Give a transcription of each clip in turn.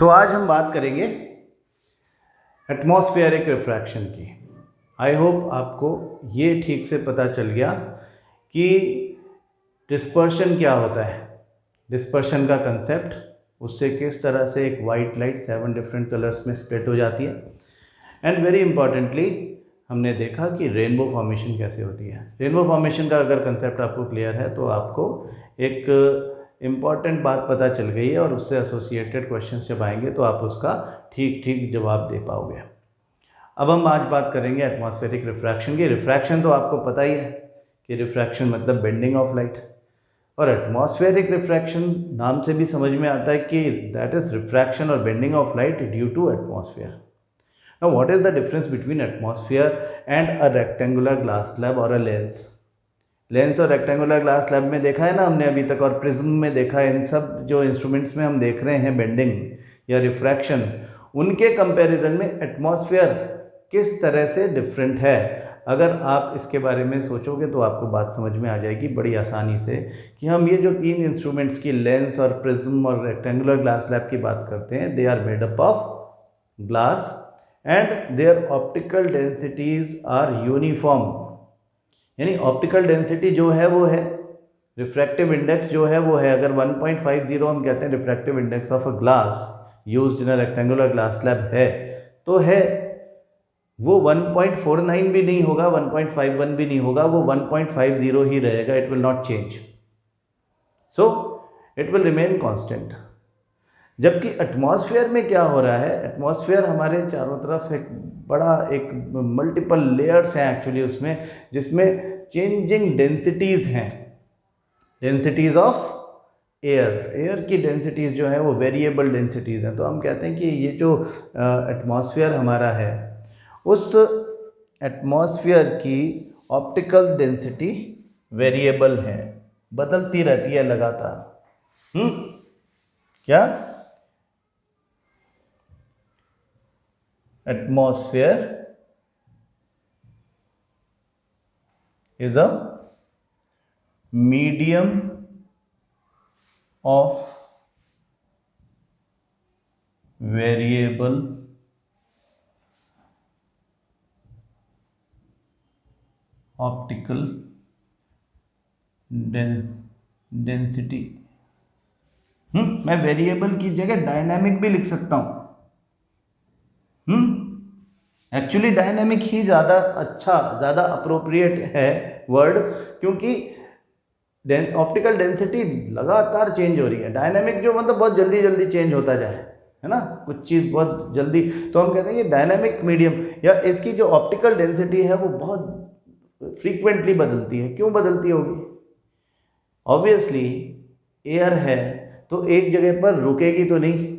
सो आज हम बात करेंगे एटमॉस्फेरिक रिफ्रैक्शन की। आई होप आपको ये ठीक से पता चल गया कि डिस्पर्शन क्या होता है, डिस्पर्शन का कंसेप्ट, उससे किस तरह से एक वाइट लाइट 7 डिफरेंट कलर्स में स्प्लिट हो जाती है, एंड वेरी इंपॉर्टेंटली हमने देखा कि रेनबो फॉर्मेशन कैसे होती है। रेनबो फॉर्मेशन का अगर कंसेप्ट आपको क्लियर है तो आपको एक इम्पॉर्टेंट बात पता चल गई है और उससे एसोसिएटेड क्वेश्चंस जब आएंगे तो आप उसका ठीक ठीक जवाब दे पाओगे। अब हम आज बात करेंगे एटमॉस्फेरिक रिफ्रैक्शन की। रिफ्रैक्शन तो आपको पता ही है कि रिफ्रैक्शन मतलब बेंडिंग ऑफ लाइट, और एटमॉस्फेरिक रिफ्रैक्शन नाम से भी समझ में आता है कि दैट इज रिफ्रैक्शन और bending of light due to atmosphere. Now what is the difference between atmosphere and a rectangular glass slab or a lens? Lens और रेक्टेंगुलर ग्लास स्लैब में देखा है ना हमने अभी तक, और प्रिज्म में देखा है। इन सब जो इंस्ट्रूमेंट्स में हम देख रहे हैं बेंडिंग या रिफ्रैक्शन, उनके कंपैरिजन में एटमॉस्फेयर किस तरह से डिफरेंट है। अगर आप इसके बारे में सोचोगे तो आपको बात समझ में आ जाएगी बड़ी आसानी से कि हम ये जो 3 इंस्ट्रूमेंट्स की लेंस और प्रिज्म और रेक्टेंगुलर ग्लास स्लैब की बात करते हैं, they are made up of glass and their optical densities are uniform. यानी ऑप्टिकल डेंसिटी जो है वो है, रिफ्रैक्टिव इंडेक्स जो है वो है। अगर 1.50 हम कहते हैं refractive index of a glass used in a rectangular glass slab है, तो है वो 1.49 भी नहीं होगा, 1.51 भी नहीं होगा, वो 1.50 ही रहेगा। It will not change, so it will remain constant. जबकि एटमॉस्फेयर में क्या हो रहा है, एटमॉस्फेयर हमारे चारों तरफ एक बड़ा एक मल्टीपल लेयर्स हैं एक्चुअली उसमें, जिसमें चेंजिंग डेंसिटीज़ हैं, डेंसिटीज़ ऑफ एयर। एयर की डेंसिटीज़ जो है वो वेरिएबल डेंसिटीज़ हैं। तो हम कहते हैं कि ये जो एटमॉस्फेयर हमारा है, उस एटमॉस्फेयर की ऑप्टिकल डेंसिटी वेरिएबल है, बदलती रहती है लगातार। क्या atmosphere is a medium of variable optical density। मैं वेरिएबल की जगह डायनामिक भी लिख सकता हूं। एक्चुअली डायनेमिक ही ज़्यादा अच्छा, ज़्यादा अप्रोप्रिएट है वर्ड, क्योंकि ऑप्टिकल डेंसिटी लगातार चेंज हो रही है। डायनेमिक जो मतलब बहुत जल्दी जल्दी चेंज होता जाए, है ना, कुछ चीज़ बहुत जल्दी, तो हम कहते हैं ये डायनेमिक मीडियम। या इसकी जो ऑप्टिकल डेंसिटी है वो बहुत फ्रीक्वेंटली बदलती है। क्यों बदलती होगी? ऑब्वियसली एयर है तो एक जगह पर रुकेगी तो नहीं।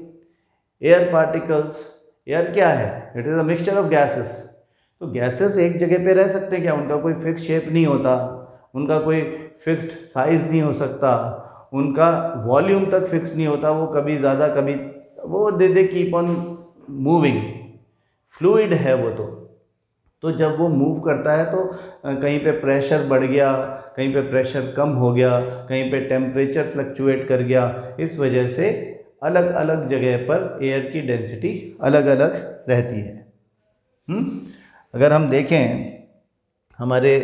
एयर पार्टिकल्स, एयर क्या है? It is a mixture of gases. तो गैसेस एक जगह पे रह सकते हैं क्या? उनका कोई फिक्स शेप नहीं होता, उनका कोई फिक्स्ड साइज नहीं हो सकता, उनका वॉल्यूम तक फिक्स नहीं होता, वो कभी ज़्यादा कभी वो they keep on moving. Fluid है वो तो जब वो मूव करता है तो कहीं पे प्रेशर बढ़ गया, कहीं पे प्रेशर कम हो गया, कहीं पे टेम्परेचर फ्लक्चुएट कर गया। इस वजह से अलग अलग जगह पर एयर की डेंसिटी अलग अलग रहती है। अगर हम देखें हमारे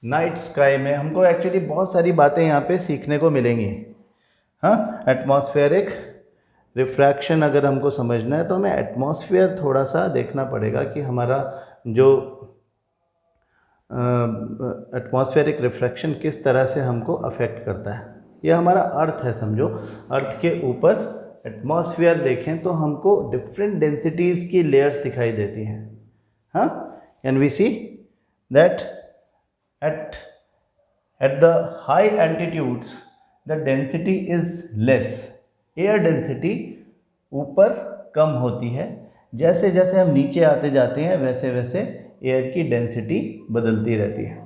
नाइट स्काई में, हमको एक्चुअली बहुत सारी बातें यहाँ पे सीखने को मिलेंगी। हाँ, एटमॉस्फेरिक रिफ्रैक्शन अगर हमको समझना है तो हमें एटमॉस्फेयर थोड़ा सा देखना पड़ेगा कि हमारा जो एटमॉस्फेरिक रिफ्रैक्शन किस तरह से हमको अफेक्ट करता है। ये हमारा अर्थ है, समझो। अर्थ के ऊपर एटमॉस्फेयर देखें तो हमको डिफरेंट डेंसिटीज़ की लेयर्स दिखाई देती हैं। हाँ, can we see that at the high altitudes the density is less. Air density ऊपर कम होती है, जैसे जैसे हम नीचे आते जाते हैं वैसे वैसे एयर की डेंसिटी बदलती रहती है।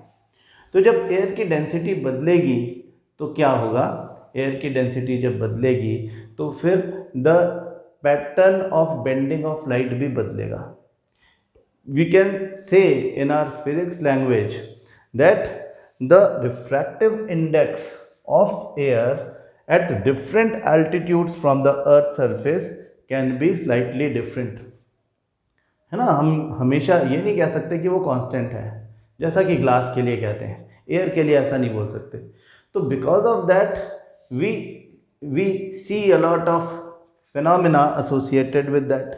तो जब एयर की डेंसिटी बदलेगी तो क्या होगा? एयर की डेंसिटी जब बदलेगी तो फिर the pattern of bending of light भी बदलेगा। We can say in our physics language that the refractive index of air at different altitudes from the earth surface can be slightly different, है ना। हम हमेशा ये नहीं कह सकते कि वो कांस्टेंट है, जैसा कि ग्लास के लिए कहते हैं, एयर के लिए ऐसा नहीं बोल सकते। तो because of that we see a lot of phenomena associated with that.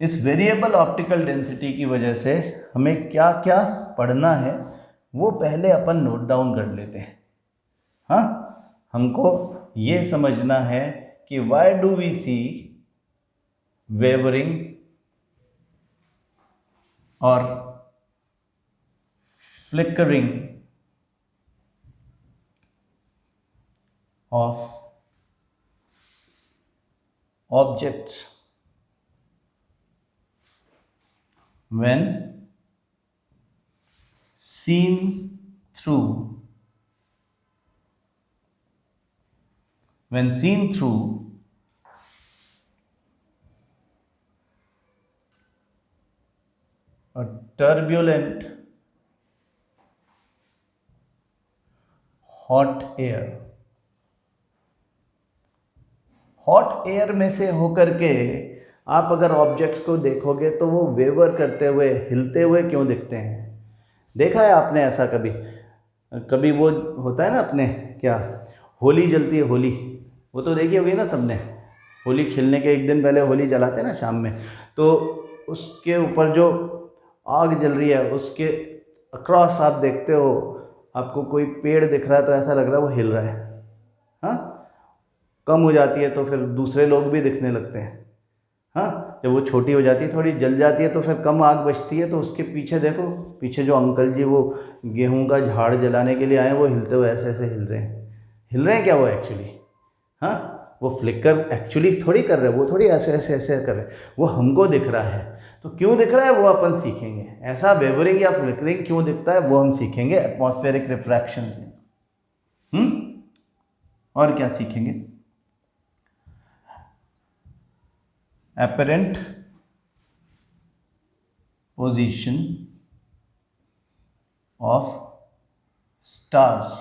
इस वेरिएबल ऑप्टिकल डेंसिटी की वजह से हमें क्या क्या पढ़ना है वो पहले अपन नोट डाउन कर लेते हैं। हाँ, हमको ये समझना है कि why do we see wavering और flickering of objects when seen through a turbulent hot air में से होकर के आप अगर ऑब्जेक्ट्स को देखोगे तो वो वेवर करते हुए, हिलते हुए क्यों दिखते हैं? देखा है आपने ऐसा कभी? कभी वो होता है ना, अपने क्या होली जलती है, होली, वो तो देखी होगी ना सबने। होली खेलने के एक दिन पहले होली जलाते हैं ना शाम में, तो उसके ऊपर जो आग जल रही है उसके अक्रॉस आप देखते हो, आपको कोई पेड़ दिख रहा है तो ऐसा लग रहा है वो हिल रहा है। हाँ, कम हो जाती है तो फिर दूसरे लोग भी दिखने लगते हैं। हाँ, जब वो छोटी हो जाती है, थोड़ी जल जाती है, तो फिर कम आग बचती है, तो उसके पीछे देखो, पीछे जो अंकल जी वो गेहूं का झाड़ जलाने के लिए आए, वो हिलते हुए ऐसे ऐसे हिल रहे हैं क्या वो एक्चुअली? हाँ, वो फ्लिकर एक्चुअली थोड़ी कर रहे हैं, वो थोड़ी ऐसे ऐसे ऐसे कर रहे हैं, वो हमको दिख रहा है। तो क्यों दिख रहा है वो अपन सीखेंगे, ऐसा वेवरिंग या फ्लिकरिंग क्यों दिखता है वो हम सीखेंगे एटमॉस्फेरिक रिफ्रैक्शन से। और क्या सीखेंगे? apparent position of stars।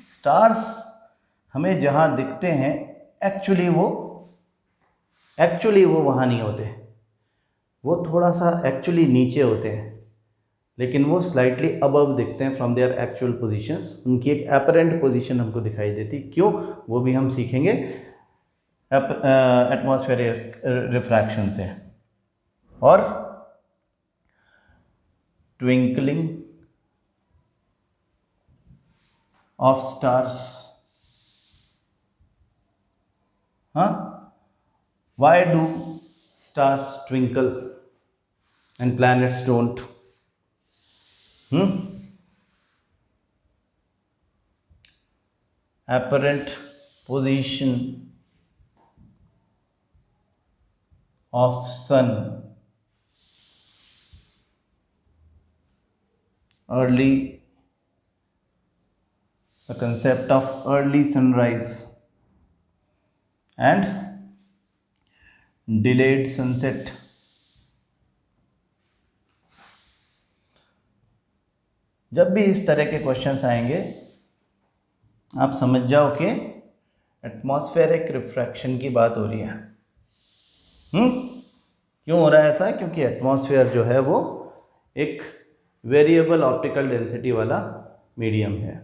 Stars हमें जहां दिखते हैं एक्चुअली वो वहां नहीं होते, वो थोड़ा सा एक्चुअली नीचे होते हैं, लेकिन वो स्लाइटली अबव दिखते हैं फ्रॉम देयर एक्चुअल पोजीशंस। उनकी एक एपरेंट पोजीशन हमको दिखाई देती, क्यों, वो भी हम सीखेंगे एटमॉस्फेरिक रिफ्रैक्शन से। और ट्विंकलिंग ऑफ स्टार्स। हाँ, Y do stars twinkle and planets don't? apparent position of sun, the concept of early sunrise and delayed sunset। जब भी इस तरह के क्वेश्चंस आएंगे आप समझ जाओ कि एटमॉस्फेरिक रिफ्रैक्शन की बात हो रही है। क्यों हो रहा है ऐसा? क्योंकि एटमॉस्फेयर जो है वो एक वेरिएबल ऑप्टिकल डेंसिटी वाला मीडियम है।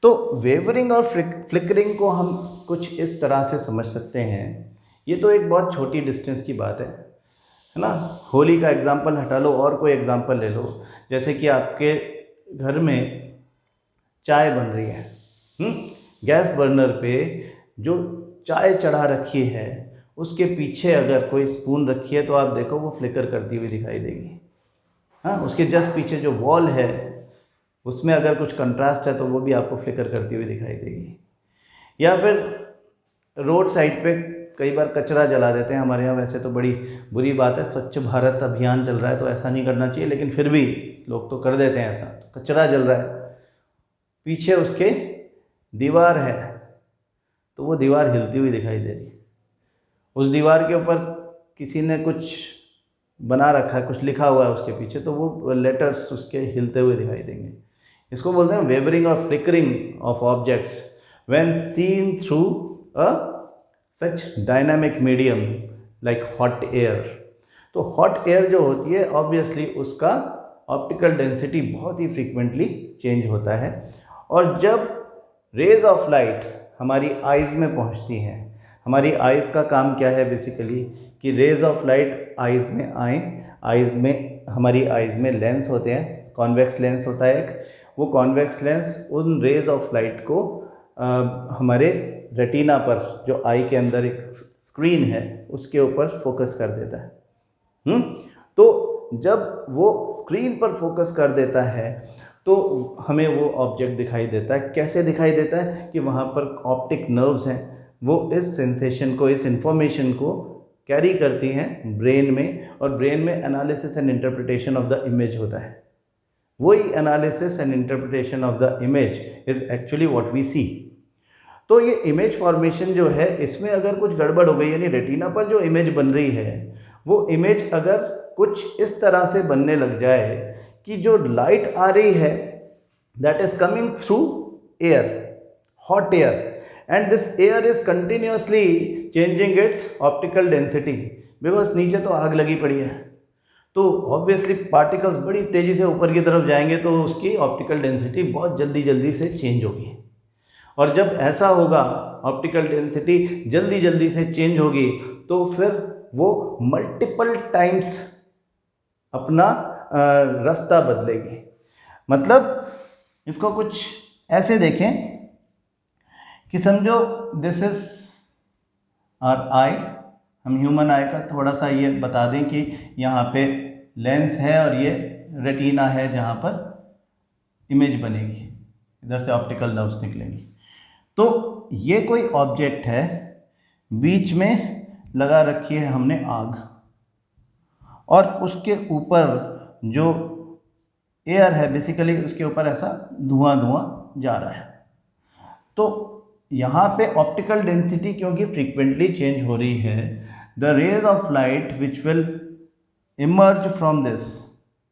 तो वेवरिंग और फ्लिकरिंग को हम कुछ इस तरह से समझ सकते हैं। ये तो एक बहुत छोटी डिस्टेंस की बात है ना। होली का एग्जांपल हटा लो और कोई एग्जांपल ले लो, जैसे कि आपके घर में चाय बन रही है, गैस बर्नर पे जो चाय चढ़ा रखी है उसके पीछे अगर कोई स्पून रखी है तो आप देखो वो फ्लिकर करती हुई दिखाई देगी। हाँ, उसके जस्ट पीछे जो वॉल है उसमें अगर कुछ कंट्रास्ट है तो वो भी आपको फ्लिकर करती हुई दिखाई देगी। या फिर रोड साइड पे कई बार कचरा जला देते हैं हमारे यहाँ, वैसे तो बड़ी बुरी बात है, स्वच्छ भारत अभियान चल रहा है तो ऐसा नहीं करना चाहिए, लेकिन फिर भी लोग तो कर देते हैं ऐसा। तो कचरा जल रहा है, पीछे उसके दीवार है, तो वो दीवार हिलती हुई दिखाई दे रही है। उस दीवार के ऊपर किसी ने कुछ बना रखा है, कुछ लिखा हुआ है उसके पीछे, तो वो लेटर्स उसके हिलते हुए दिखाई देंगे। इसको बोलते हैं वेवरिंग और flickering of objects when seen through a such dynamic medium like hot air. तो हॉट एयर जो होती है ऑब्वियसली उसका ऑप्टिकल डेंसिटी बहुत ही फ्रीक्वेंटली चेंज होता है, और जब रेज ऑफ लाइट हमारी आइज़ में पहुंचती हैं, हमारी आइज़ का काम क्या है बेसिकली कि रेज ऑफ लाइट आइज़ में आए, आइज़ में हमारी आइज़ में लेंस होते हैं, कॉन्वेक्स लेंस होता है एक, वो कॉन्वेक्स लेंस उन रेज ऑफ लाइट को हमारे रेटिना पर जो आई के अंदर एक स्क्रीन है उसके ऊपर फोकस कर देता है। तो जब वो स्क्रीन पर फोकस कर देता है तो हमें वो ऑब्जेक्ट दिखाई देता है। कैसे दिखाई देता है कि वहाँ पर ऑप्टिक नर्व्स हैं, वो इस सेंसेशन को, इस इंफॉर्मेशन को कैरी करती हैं ब्रेन में, और ब्रेन में analysis and interpretation of the image होता है। वही analysis and interpretation of the image is actually what we see. तो ये इमेज फॉर्मेशन जो है इसमें अगर कुछ गड़बड़ हो गई, यानी रेटिना पर जो इमेज बन रही है वो इमेज अगर कुछ इस तरह से बनने लग जाए कि जो लाइट आ रही है that is coming through air, hot air, and this air is continuously changing it's optical density, because नीचे तो आग लगी पड़ी है, तो ऑब्वियसली पार्टिकल्स बड़ी तेज़ी से ऊपर की तरफ जाएंगे तो उसकी ऑप्टिकल डेंसिटी बहुत जल्दी जल्दी से चेंज होगी। और जब ऐसा होगा, ऑप्टिकल डेंसिटी जल्दी जल्दी से चेंज होगी, तो फिर वो मल्टीपल टाइम्स अपना रास्ता बदलेगी। मतलब इसको कुछ ऐसे देखें कि समझो दिस इज आवर आई, हम ह्यूमन आई का थोड़ा सा ये बता दें कि यहाँ पे लेंस है और ये रेटिना है जहाँ पर इमेज बनेगी, इधर से ऑप्टिकल नर्व्स निकलेंगी। तो ये कोई ऑब्जेक्ट है, बीच में लगा रखी है हमने आग, और उसके ऊपर जो एयर है बेसिकली उसके ऊपर ऐसा धुआं धुआं जा रहा है। तो यहाँ पे ऑप्टिकल डेंसिटी क्योंकि फ्रीक्वेंटली चेंज हो रही है, the rays of light which will emerge from this,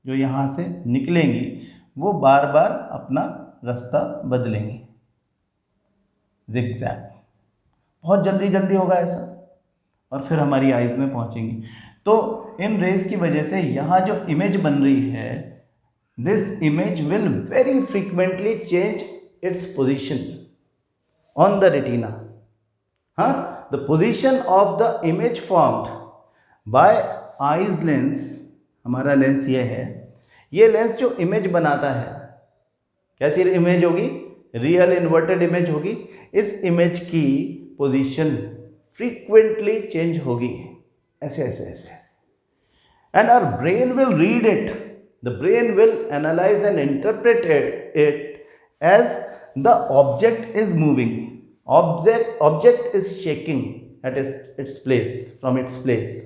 जो यहाँ से निकलेंगी वो बार बार अपना रास्ता बदलेंगी, जिगजैग, बहुत जल्दी जल्दी होगा ऐसा, और फिर हमारी आइज़ में पहुंचेंगी। तो इन रेज की वजह से यहाँ जो इमेज बन रही है, this image will very frequently change its position on the retina. हाँ, the position of the image formed by eyes lens, हमारा लेंस ये है, ये लेंस जो इमेज बनाता है, कैसी इमेज होगी? रियल इन्वर्टेड इमेज होगी। इस इमेज की पोजीशन फ्रीक्वेंटली चेंज होगी, ऐसे ऐसे ऐसे, and our brain will read it, the brain will analyse and interpret it as the object is moving, object is shaking at its place, from its place.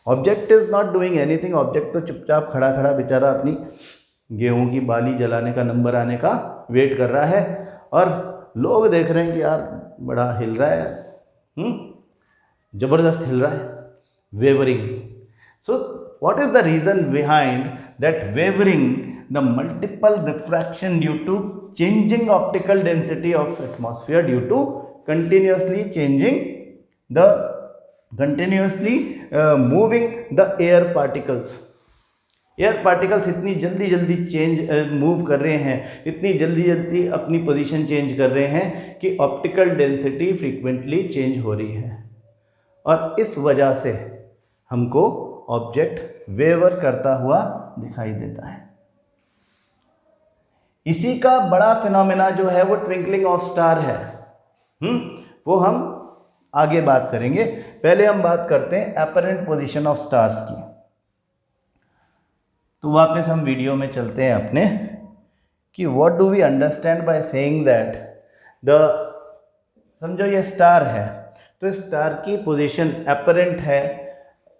Object is not doing anything, object तो चुपचाप खड़ा खड़ा बेचारा अपनी गेहूं की बाली जलाने का नंबर आने का वेट कर रहा है, और लोग देख रहे हैं कि यार बड़ा हिल रहा है, जबरदस्त हिल रहा है, wavering. So what is the reason behind that wavering? The multiple refraction due to changing optical density of atmosphere due to continuously moving the air particles. Air particles इतनी जल्दी जल्दी मूव कर रहे हैं, इतनी जल्दी जल्दी अपनी पोजीशन चेंज कर रहे हैं कि ऑप्टिकल डेंसिटी फ्रीक्वेंटली चेंज हो रही है, और इस वजह से हमको ऑब्जेक्ट वेवर करता हुआ दिखाई देता है। इसी का बड़ा फिनोमेना जो है वो ट्विंकलिंग ऑफ स्टार है। वो हम आगे बात करेंगे। पहले हम बात करते हैं अपरेंट पोजीशन ऑफ स्टार्स की। तो वापस हम वीडियो में चलते हैं अपने कि what do we understand by saying that the, समझो ये स्टार है, तो स्टार की पोजीशन अपरेंट है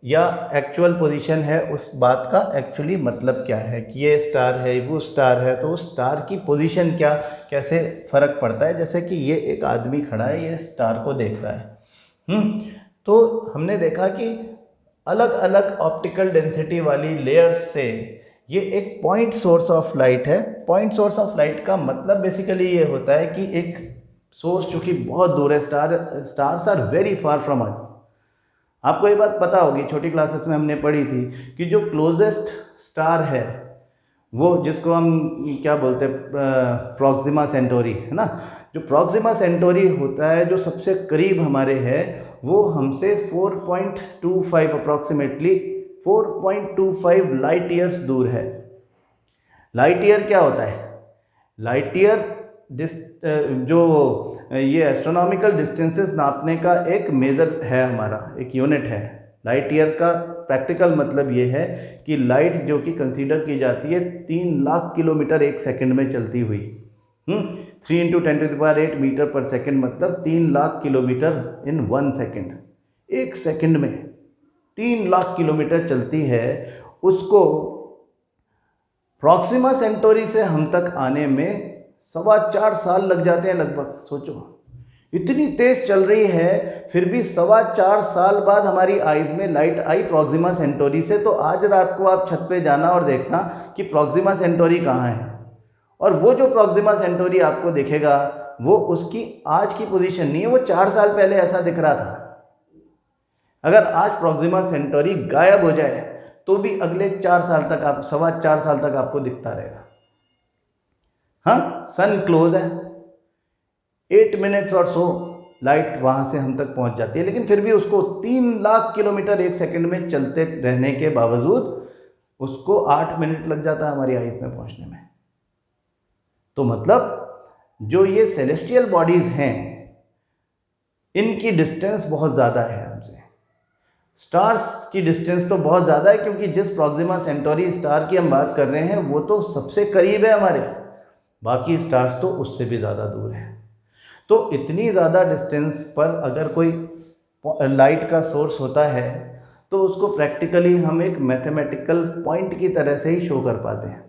या एक्चुअल पोजीशन है, उस बात का एक्चुअली मतलब क्या है कि ये स्टार है, वो स्टार है, तो उस स्टार की पोजीशन क्या, कैसे फ़र्क पड़ता है। जैसे कि ये एक आदमी खड़ा है, ये स्टार को देख रहा है, तो हमने देखा कि अलग अलग ऑप्टिकल डेंसिटी वाली लेयर्स से ये एक पॉइंट सोर्स ऑफ लाइट है। पॉइंट सोर्स ऑफ लाइट का मतलब बेसिकली ये होता है कि एक सोर्स चूँकि बहुत दूर है, stars are very far from us. आपको ये बात पता होगी, छोटी क्लासेस में हमने पढ़ी थी कि जो क्लोजेस्ट स्टार है वो, जिसको हम क्या बोलते हैं, प्रॉक्सिमा सेंटोरी, है ना। जो प्रॉक्सिमा सेंटोरी होता है, जो सबसे करीब हमारे है, वो हमसे 4.25 अप्रॉक्सीमेटली 4.25 लाइट ईयर्स दूर है। लाइट ईयर क्या होता है? लाइट ईयर जो ये एस्ट्रोनॉमिकल डिस्टेंसेस नापने का एक मेज़र है, हमारा एक यूनिट है। लाइट ईयर का प्रैक्टिकल मतलब ये है कि लाइट जो कि कंसीडर की जाती है 3 लाख किलोमीटर एक सेकंड में चलती हुई, 3 × 10⁸ मीटर पर सेकंड, मतलब 3 लाख किलोमीटर इन 1 सेकंड। एक सेकंड में 3 लाख किलोमीटर चलती है, उसको प्रॉक्सिमा सेंटोरी से हम तक आने में 4.25 साल लग जाते हैं लगभग। सोचो, इतनी तेज चल रही है, फिर भी 4.25 साल बाद हमारी आइज़ में लाइट आई प्रॉक्सिमा सेंटोरी से। तो आज रात को आप छत पे जाना और देखना कि प्रॉक्सिमा सेंटोरी कहाँ है, और वो जो प्रॉक्सिमा सेंटोरी आपको दिखेगा वो उसकी आज की पोजीशन नहीं है, वो 4 साल पहले ऐसा दिख रहा था। अगर आज प्रॉक्सिमा सेंटोरी गायब हो जाए तो भी अगले 4 साल तक, आप 4.25 साल तक आपको दिखता रहेगा। हाँ, सन क्लोज है, 8 मिनट्स और सो लाइट वहाँ से हम तक पहुँच जाती है, लेकिन फिर भी उसको 3 लाख किलोमीटर एक सेकंड में चलते रहने के बावजूद उसको 8 मिनट लग जाता है हमारी आइज़ में पहुँचने में। तो मतलब जो ये सेलेस्टियल बॉडीज़ हैं, इनकी डिस्टेंस बहुत ज़्यादा है हमसे। स्टार्स की डिस्टेंस तो बहुत ज़्यादा है, क्योंकि जिस प्रॉक्सिमा सेंटोरी स्टार की हम बात कर रहे हैं वो तो सबसे करीब है हमारे, बाकी स्टार्स तो उससे भी ज़्यादा दूर हैं। तो इतनी ज़्यादा डिस्टेंस पर अगर कोई लाइट का सोर्स होता है तो उसको प्रैक्टिकली हम एक मैथमेटिकल पॉइंट की तरह से ही शो कर पाते हैं,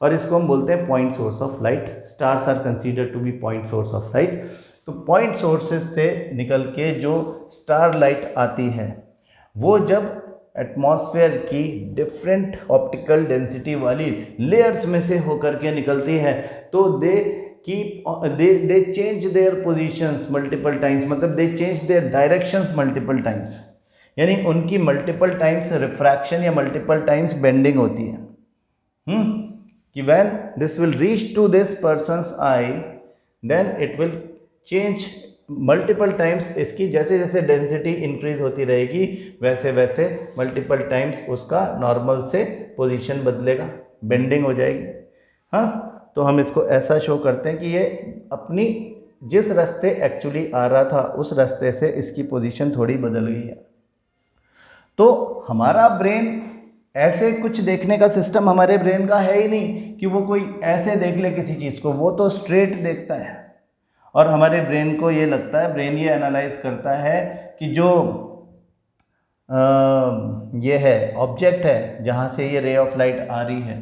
और इसको हम बोलते हैं point source of light. Stars are considered to be point source of light. तो पॉइंट सोर्सेज से निकल के जो स्टार लाइट आती है, वो जब एटमॉस्फेयर की डिफरेंट ऑप्टिकल डेंसिटी वाली लेयर्स में से होकर के निकलती है, तो they change their positions multiple times, मतलब they change their directions multiple times, यानी उनकी मल्टीपल टाइम्स रिफ्रैक्शन या मल्टीपल टाइम्स बेंडिंग होती है। कि when this will reach to this person's eye, then it will change multiple times. इसकी जैसे जैसे डेंसिटी इंक्रीज होती रहेगी, वैसे वैसे मल्टीपल टाइम्स उसका नॉर्मल से पोजीशन बदलेगा, बेंडिंग हो जाएगी। हाँ, तो हम इसको ऐसा शो करते हैं कि ये अपनी जिस रास्ते एक्चुअली आ रहा था उस रास्ते से इसकी पोजीशन थोड़ी बदल गई है। तो हमारा ब्रेन ऐसे कुछ देखने का सिस्टम हमारे ब्रेन का है ही नहीं कि वो कोई ऐसे देख ले किसी चीज़ को, वो तो स्ट्रेट देखता है। और हमारे ब्रेन को ये लगता है, ब्रेन ये एनालाइज करता है कि जो ये है ऑब्जेक्ट है जहाँ से ये रे ऑफ लाइट आ रही है,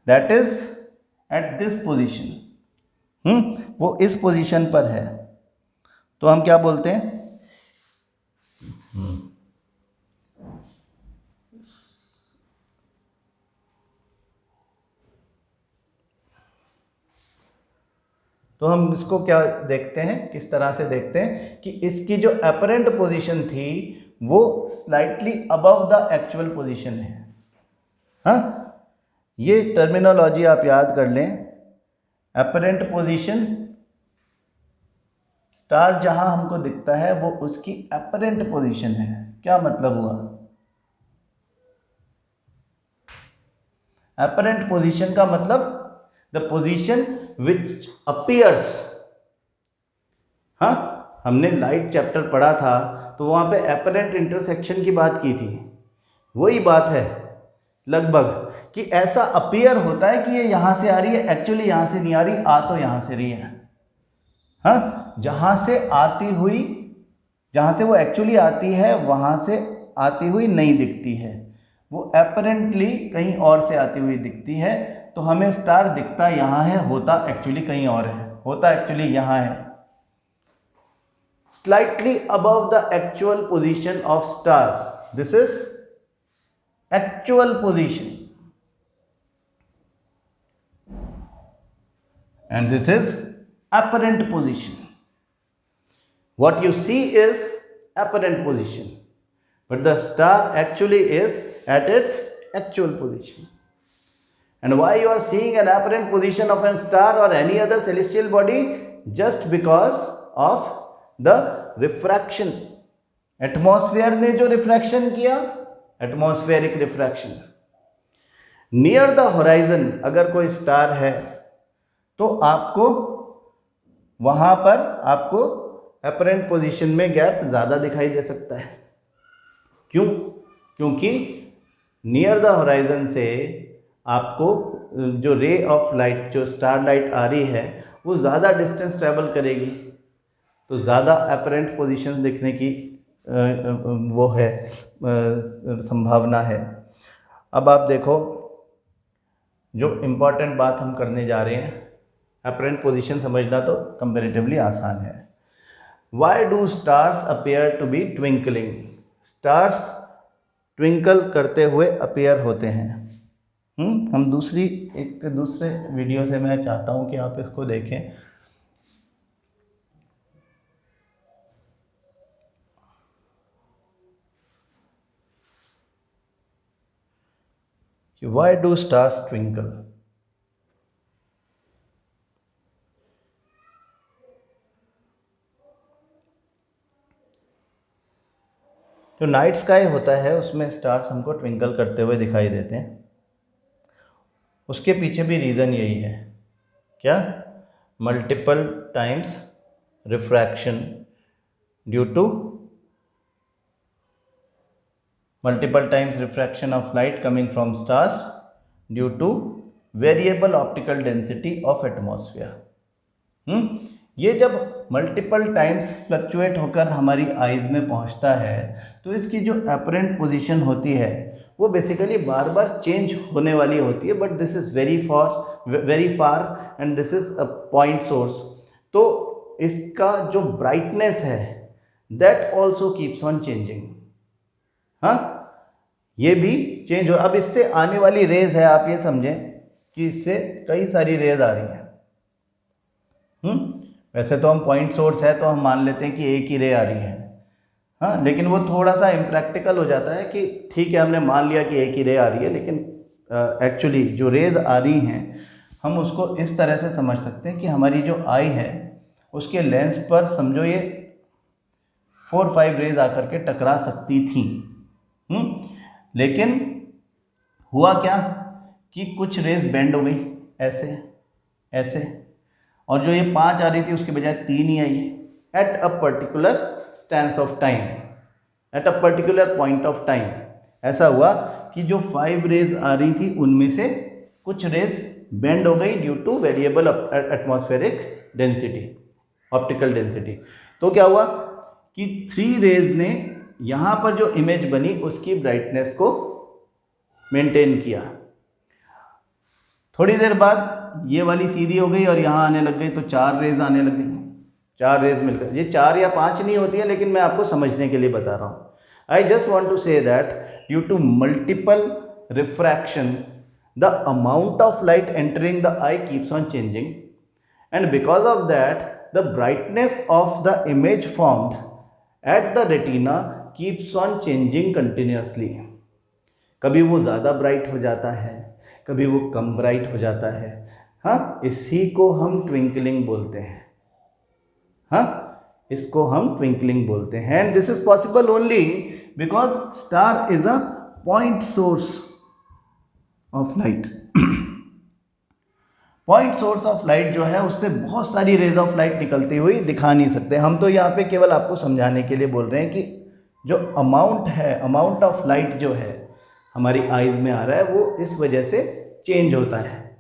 that is at this position, वो इस पोजीशन पर है, तो हम क्या बोलते हैं, तो हम इसको क्या देखते हैं, किस तरह से देखते हैं कि इसकी जो अपरेंट पोजीशन थी वो slightly above the actual position है। हाँ, ये टर्मिनोलॉजी आप याद कर लें। अपरेंट पोजीशन, स्टार जहां हमको दिखता है वो उसकी अपरेंट पोजीशन है। क्या मतलब हुआ? अपरेंट पोजीशन का मतलब द पोजीशन विच अपीयर्स। हाँ, हमने लाइट चैप्टर पढ़ा था तो वहाँ पे अपरेंट इंटरसेक्शन की बात की थी। वही बात है लगभग, कि ऐसा अपीयर होता है कि ये यहाँ से आ रही है, एक्चुअली यहाँ से नहीं आ रही, आ तो यहाँ से रही है। हाँ, जहाँ से आती हुई, जहाँ से वो एक्चुअली आती है वहाँ से आती हुई नहीं दिखती है, वो अपरेंटली कहीं और से आती हुई दिखती है। तो हमें स्टार दिखता यहाँ है, होता एक्चुअली कहीं और है, होता एक्चुअली यहाँ है। Slightly above the actual position of star, this is actual position and this is apparent position. What you see is apparent position, but the star actually is at its actual position. And why you are seeing an apparent position of a star or any other celestial body? Just because of the refraction. Atmosphere ने जो refraction किया, atmospheric refraction. Near the horizon अगर कोई star है तो आपको वहां पर आपको अपरेंट पोजीशन में गैप ज़्यादा दिखाई दे सकता है. क्यों? क्योंकि नियर द होराइजन से आपको जो रे ऑफ लाइट, जो स्टार लाइट आ रही है, वो ज़्यादा डिस्टेंस ट्रैवल करेगी, तो ज़्यादा अपरेंट पोजीशन दिखने की वो है संभावना है. अब आप देखो, जो इम्पॉर्टेंट बात हम करने जा रहे हैं, अपरेंट पोजीशन समझना तो कंपैरेटिवली आसान है. Why do stars appear to be twinkling? Stars twinkle करते हुए अपीयर होते हैं. हम दूसरे वीडियो से मैं चाहता हूं कि आप इसको देखें. कि वाई डू स्टार्स ट्विंकल? जो नाइट स्काई होता है उसमें स्टार्स हमको ट्विंकल करते हुए दिखाई देते हैं. उसके पीछे भी रीज़न यही है. क्या? Multiple times refraction due to multiple times refraction of light coming from stars due to variable optical density of atmosphere. ये जब मल्टीपल टाइम्स फ्लक्चुएट होकर हमारी आइज़ में पहुंचता है तो इसकी जो अपरेंट पोजीशन होती है वो बेसिकली बार बार चेंज होने वाली होती है. But this is very far and this is a point source. तो इसका जो ब्राइटनेस है that also keeps on changing. हाँ, ये भी चेंज हो. अब इससे आने वाली रेज है, आप ये समझें कि इससे कई सारी रेज आ रही हैं. वैसे तो हम पॉइंट सोर्स है तो हम मान लेते हैं कि एक ही रे आ रही है. हाँ, लेकिन वो थोड़ा सा इम्प्रैक्टिकल हो जाता है कि ठीक है हमने मान लिया कि एक ही रे आ रही है, लेकिन एक्चुअली जो रेज आ रही हैं हम उसको इस तरह से समझ सकते हैं कि हमारी जो आई है उसके लेंस पर समझो ये 4-5 रेज आकर के टकरा सकती थी. लेकिन हुआ क्या कि कुछ रेज बेंड हो गई ऐसे, और जो ये 5 आ रही थी उसके बजाय 3 ही आई at a particular stance of time, at a particular point of time. ऐसा हुआ कि जो 5 रेज आ रही थी उनमें से कुछ रेज बेंड हो गई due two variable atmospheric density, optical density. तो क्या हुआ कि 3 रेज ने यहाँ पर जो इमेज बनी उसकी ब्राइटनेस को मेंटेन किया. थोड़ी देर बाद ये वाली सीधी हो गई और यहाँ आने लग गई, तो 4 रेज आने लग गई. 4 रेज मिलकर, ये 4 या 5 नहीं होती है, लेकिन मैं आपको समझने के लिए बता रहा हूँ. I just want to say that due to multiple refraction the amount of light entering the eye keeps on changing, and because of that the brightness of the image formed at the retina keeps on changing continuously. कभी वो ज़्यादा bright हो जाता है, कभी वो कम bright हो जाता है. हाँ, इसी को हम ट्विंकलिंग बोलते हैं. हाँ, इसको हम ट्विंकलिंग बोलते हैं. And this is possible only because star is a point source of light. Point source of light जो है उससे बहुत सारी रेज ऑफ लाइट निकलती हुई दिखा नहीं सकते. हम तो यहाँ पे केवल आपको समझाने के लिए बोल रहे हैं कि जो अमाउंट है, अमाउंट ऑफ लाइट जो है हमारी आइज़ में आ रहा है वो इस वजह से चेंज होता है.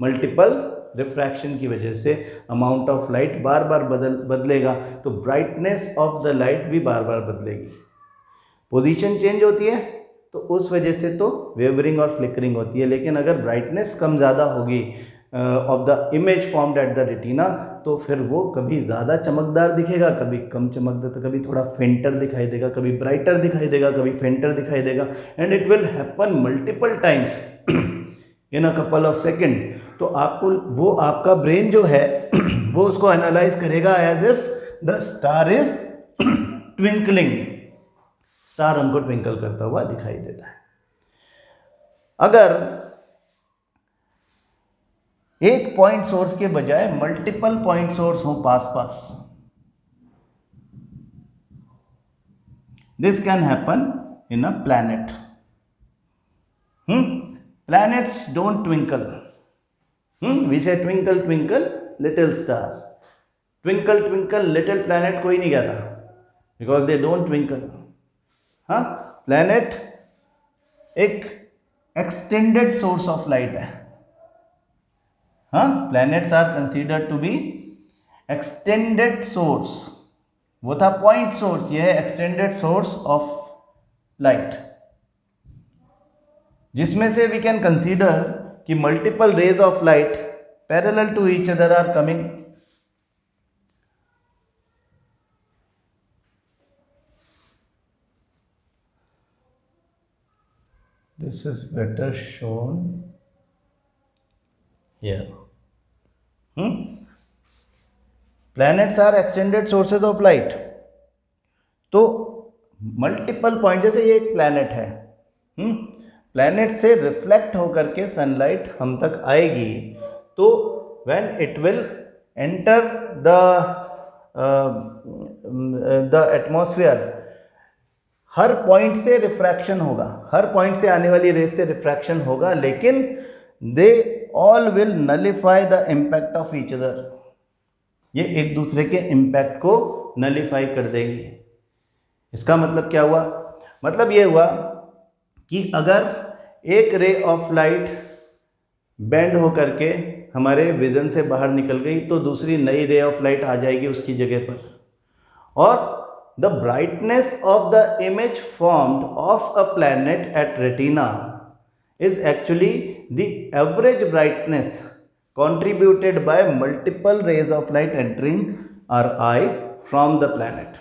मल्टीपल रिफ्रैक्शन की वजह से अमाउंट ऑफ लाइट बार बार बदलेगा, तो ब्राइटनेस ऑफ द लाइट भी बार बार बदलेगी. पोजीशन चेंज होती है तो उस वजह से तो वेवरिंग और फ्लिकरिंग होती है. लेकिन अगर ब्राइटनेस कम ज़्यादा होगी of the image formed at the retina तो फिर वो कभी ज़्यादा चमकदार दिखेगा, कभी कम चमकदार, तो कभी थोड़ा फेंटर दिखाई देगा, कभी ब्राइटर दिखाई देगा, कभी फेंटर दिखाई देगा. And it will happen multiple times in a couple of second. तो आपको वो आपका ब्रेन जो है वो उसको एनालाइज करेगा as if the star is twinkling, star हमको ट्विंकल करता हुआ दिखाई देता है। अगर एक पॉइंट सोर्स के बजाय मल्टीपल पॉइंट सोर्स हो पास पास, this can happen in a planet. Planets don't twinkle, we say twinkle twinkle little star, twinkle twinkle little planet कोई नहीं कहता, बिकॉज दे डोंट ट्विंकल। हाँ, प्लैनेट एक एक्सटेंडेड सोर्स ऑफ लाइट है। हाँ, planets are considered to be extended source, वो था point source, ये है एक्सटेंडेड सोर्स ऑफ लाइट, जिसमें से वी कैन कंसीडर कि multiple rays of light parallel to each other are coming. This is better shown here. Planets are extended sources of light. तो multiple point, जैसे ये एक planet है, planet से reflect होकर के सनलाइट हम तक आएगी, तो when it will enter the atmosphere, her point से रिफ्रैक्शन होगा, हर पॉइंट से आने वाली रेस से रिफ्रैक्शन होगा, लेकिन they all will nullify the impact of each other, ये एक दूसरे के इम्पैक्ट को नलिफाई कर देंगे। इसका मतलब क्या हुआ? मतलब ये हुआ कि अगर एक रे ऑफ लाइट बेंड होकर के हमारे विजन से बाहर निकल गई, तो दूसरी नई रे ऑफ लाइट आ जाएगी उसकी जगह पर, और the brightness of the image formed of a planet at retina is actually the average brightness contributed by multiple rays of light entering our eye from the planet.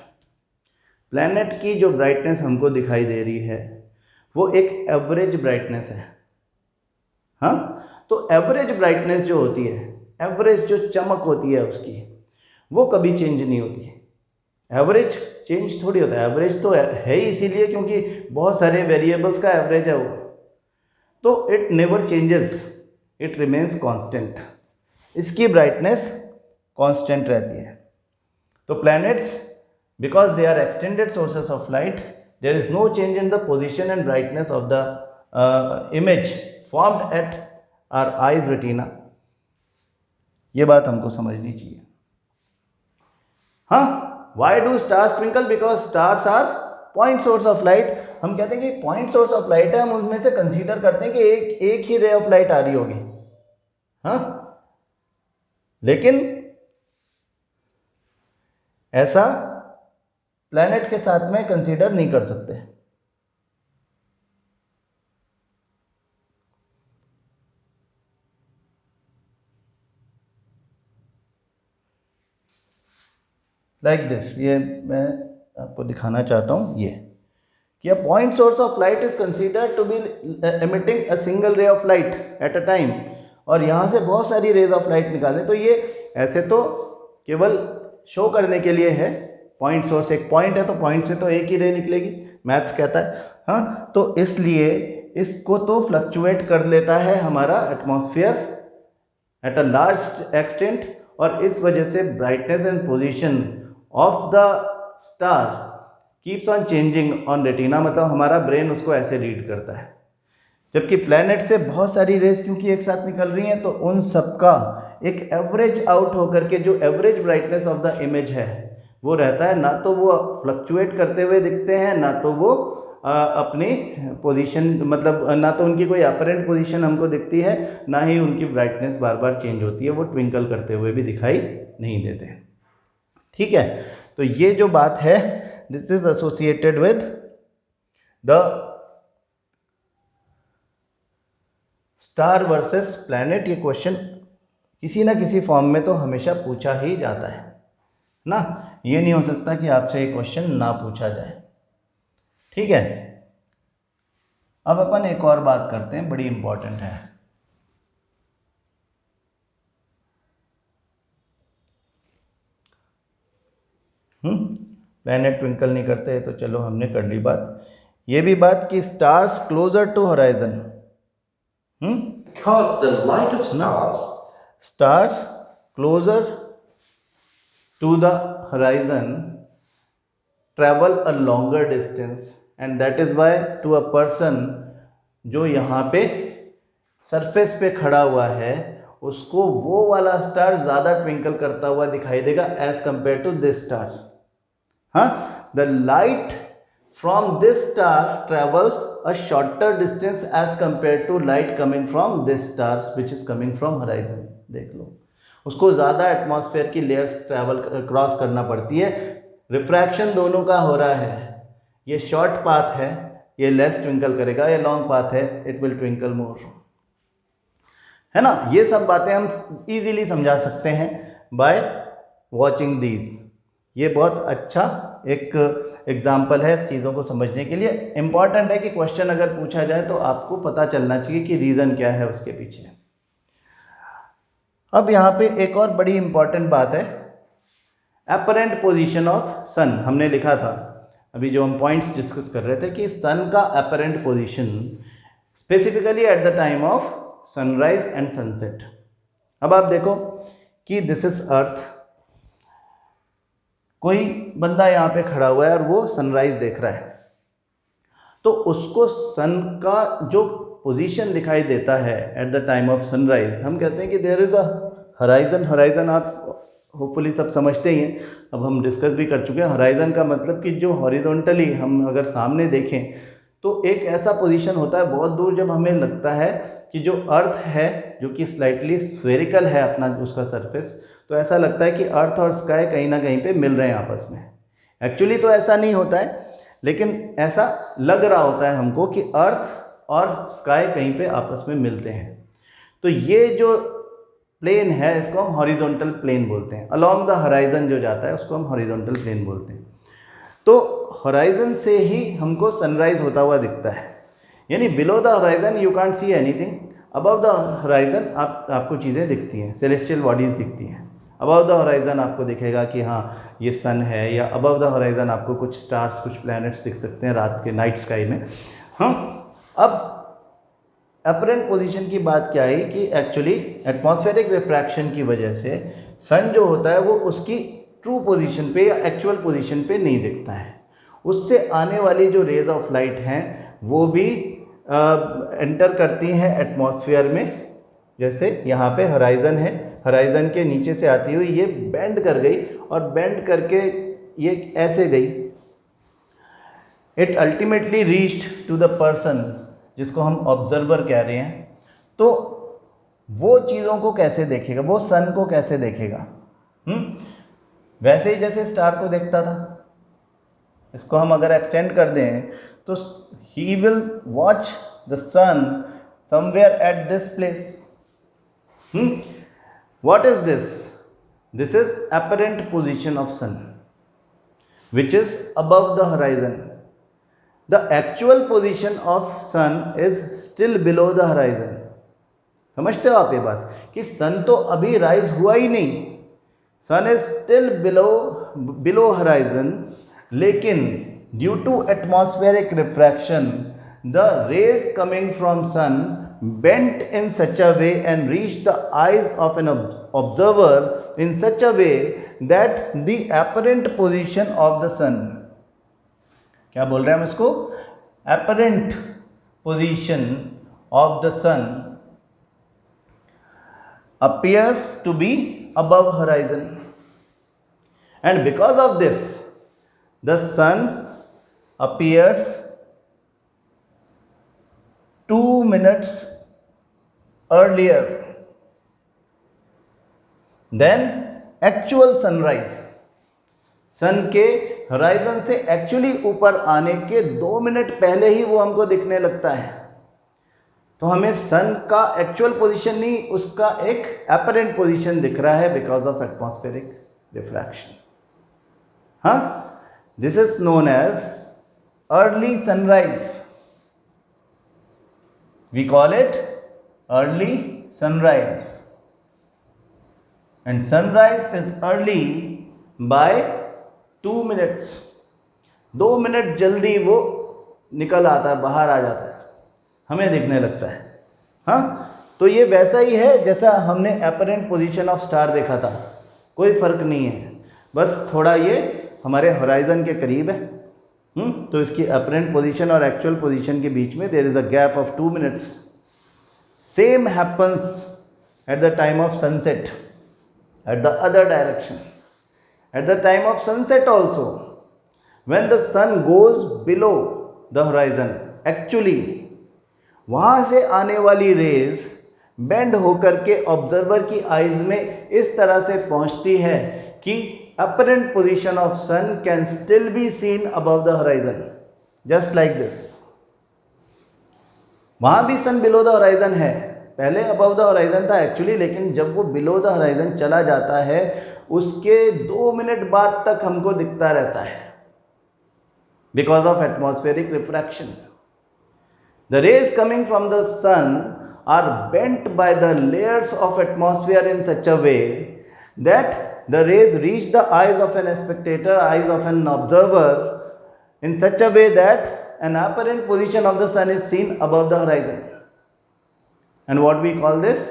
planet की जो brightness हमको दिखाई दे रही है वो एक एवरेज ब्राइटनेस है। हाँ, तो एवरेज ब्राइटनेस जो होती है, एवरेज जो चमक होती है उसकी, वो कभी चेंज नहीं होती है। एवरेज चेंज थोड़ी होता है, एवरेज तो है ही इसीलिए क्योंकि बहुत सारे वेरिएबल्स का एवरेज है वो, तो it never changes, it remains constant, इसकी ब्राइटनेस कांस्टेंट रहती है। तो planets, because they are extended sources of light, there is no change in the position and brightness of the image formed at our eyes retina. ये बात हमको समझनी चाहिए। हाँ, Why do stars twinkle? Because stars are point source of light. हम कहते हैं कि point source of light है, हम उनमें से कंसीडर करते हैं कि एक ही रे ऑफ लाइट आ रही होगी। हाँ, लेकिन ऐसा प्लैनेट के साथ में कंसीडर नहीं कर सकते। लाइक दिस, ये मैं आपको दिखाना चाहता हूँ, ये कि a point source of light is considered to be emitting a single ray of light at a time, और यहाँ से बहुत सारी रेज ऑफ लाइट निकालें, तो ये ऐसे तो केवल शो करने के लिए है। पॉइंट सोर्स एक पॉइंट है, तो पॉइंट से तो एक ही रे निकलेगी, मैथ्स कहता है। हाँ, तो इसलिए इसको तो फ्लक्चुएट कर लेता है हमारा atmosphere at a large extent, और इस वजह से brightness and position of the star keeps on changing on retina, मतलब हमारा ब्रेन उसको ऐसे रीड करता है। जबकि प्लैनेट से बहुत सारी रेज क्योंकि एक साथ निकल रही हैं, तो उन सबका एक एवरेज आउट होकर के जो average brightness of the image है वो रहता है। ना तो वो फ्लक्चुएट करते हुए दिखते हैं, ना तो वो अपनी पोजीशन, मतलब ना तो उनकी कोई अपरेंट पोजीशन हमको दिखती है, ना ही उनकी ब्राइटनेस बार बार चेंज होती है, वो ट्विंकल करते हुए भी दिखाई नहीं देते। ठीक है, तो ये जो बात है, this is associated with the star versus planet. ये क्वेश्चन किसी ना किसी फॉर्म में तो हमेशा पूछा ही जाता है ना, ये नहीं हो सकता कि आपसे ये क्वेश्चन ना पूछा जाए। ठीक है, अब अपन एक और बात करते हैं, बड़ी इंपॉर्टेंट है। प्लैनेट ट्विंकल नहीं करते, तो चलो हमने कर ली बात। ये भी बात कि stars closer to horizon, Because the light of stars closer to the horizon travel a longer distance, and that is why to a person जो यहाँ पे सरफेस पे खड़ा हुआ है उसको वो वाला स्टार ज़्यादा ट्विंकल करता हुआ दिखाई देगा as compared to this star. हाँ, the light from this star travels a shorter distance as compared to light coming from this star which is coming from horizon. देख लो, उसको ज़्यादा एटमॉस्फेयर की लेयर्स ट्रैवल क्रॉस करना पड़ती है, refraction दोनों का हो रहा है। ये शॉर्ट पाथ है, ये लेस ट्विंकल करेगा, ये लॉन्ग पाथ है, इट विल ट्विंकल मोर, है ना। ये सब बातें हम इजीली समझा सकते हैं बाय वॉचिंग दीज। ये बहुत अच्छा एक एग्जाम्पल है चीज़ों को समझने के लिए। इम्पॉर्टेंट है कि क्वेश्चन अगर पूछा जाए तो आपको पता चलना चाहिए कि रीज़न क्या है उसके पीछे। अब यहाँ पे एक और बड़ी इंपॉर्टेंट बात है, अपरेंट पोजीशन ऑफ सन। हमने लिखा था अभी जो हम पॉइंट्स डिस्कस कर रहे थे कि सन का apparent position specifically eight the time of sunrise and sunset. अब आप देखो कि दिस इज अर्थ, कोई बंदा यहाँ पे खड़ा हुआ है और वो सनराइज देख रहा है, तो उसको सन का जो पोजीशन दिखाई देता है at the time of sunrise, हम कहते हैं कि there is a horizon. Horizon आप होपफुली सब समझते ही हैं, अब हम डिस्कस भी कर चुके हैं। हराइजन का मतलब कि जो हॉरिजॉन्टली हम अगर सामने देखें तो एक ऐसा पोजीशन होता है बहुत दूर, जब हमें लगता है कि जो अर्थ है जो कि स्लाइटली स्फेरिकल है अपना उसका सरफेस, तो ऐसा लगता है कि अर्थ और स्काई कहीं ना कहीं पे मिल रहे हैं आपस में। एक्चुअली तो ऐसा नहीं होता है, लेकिन ऐसा लग रहा होता है हमको कि अर्थ और स्काई कहीं पे आपस में मिलते हैं। तो ये जो प्लेन है इसको हम हॉरिजॉन्टल प्लेन बोलते हैं। अलोंग द हराइजन जो जाता है उसको हम हॉरिजॉन्टल प्लेन बोलते हैं। तो हॉराइजन से ही हमको सनराइज होता हुआ दिखता है, यानी below the horizon you can't see anything, above the horizon आपको चीज़ें दिखती हैं, सेलेस्टियल बॉडीज़ दिखती हैं। अबव द हॉराइजन आपको दिखेगा कि हाँ ये सन है, या अबव द हॉराइजन आपको कुछ स्टार्स कुछ प्लैनेट्स दिख सकते हैं रात के नाइट स्काई में। हाँ, अब अपरेंट पोजीशन की बात क्या है कि एक्चुअली एटमॉस्फेरिक रिफ्रैक्शन की वजह से सन जो होता है वो उसकी ट्रू पोजीशन पे या एक्चुअल पोजीशन पे नहीं दिखता है। उससे आने वाली जो रेज ऑफ लाइट हैं वो भी एंटर करती हैं एटमॉस्फेयर में। जैसे यहाँ पे हराइजन है, हराइजन के नीचे से आती हुई ये बेंड कर गई और बेंड करके ये ऐसे गई। It ultimately reached to the person जिसको हम ऑब्जर्वर कह रहे हैं। तो वो चीज़ों को कैसे देखेगा, वो सन को कैसे देखेगा? वैसे ही जैसे स्टार को देखता था, इसको हम अगर एक्सटेंड कर दें तो he will watch the sun somewhere at this place. What is this? This is apparent position of sun which is above the horizon. The actual position of sun is still below the horizon। समझते हो आप ये बात कि सन तो अभी rise हुआ ही नहीं, sun is still below horizon, लेकिन due to atmospheric refraction the rays coming from sun bent in such a way and reached the eyes of an observer in such a way that the apparent position of the sun, क्या बोल रहे हैं हम इसको, apparent position of the sun appears to be above horizon, and because of this the sun appears 2 minutes earlier than actual sunrise। सन के horizon से actually ऊपर आने के 2 मिनट पहले ही वो हमको दिखने लगता है। तो हमें सन का एक्चुअल पोजीशन नहीं, उसका एक अपरेंट पोजीशन दिख रहा है बिकॉज ऑफ एटमॉस्फेरिक रिफ्रैक्शन। हाँ, this is known as early sunrise. We call it early sunrise, and sunrise is early by 2 minutes, 2 minute जल्दी वो निकल आता है, बाहर आ जाता है, हमें दिखने लगता है। हाँ, तो ये वैसा ही है जैसा हमने अपरेंट पोजीशन ऑफ स्टार देखा था, कोई फर्क नहीं है, बस थोड़ा ये हमारे होराइजन के करीब है। तो इसकी अपरेंट पोजीशन और एक्चुअल पोजीशन के बीच में there is a gap of 2 minutes. Same happens at the time of sunset at the other direction. At the time of sunset also when the sun goes below the horizon, actually वहाँ से आने वाली raise bend होकर के observer की eyes में इस तरह से पहुँचती है कि apparent position of sun can still be seen above the horizon, just like this. वहाँ भी सन बिलो द होराइजन है, पहले अबव द होराइजन था एक्चुअली, लेकिन जब वो बिलो द होराइजन चला जाता है उसके 2 मिनट बाद तक हमको दिखता रहता है, because of atmospheric refraction. The rays coming from the sun are bent by the layers of atmosphere in such a way that the rays reach the eyes of an spectator, eyes of an observer in such a way that an apparent position of the sun is seen above the horizon. And what we call this?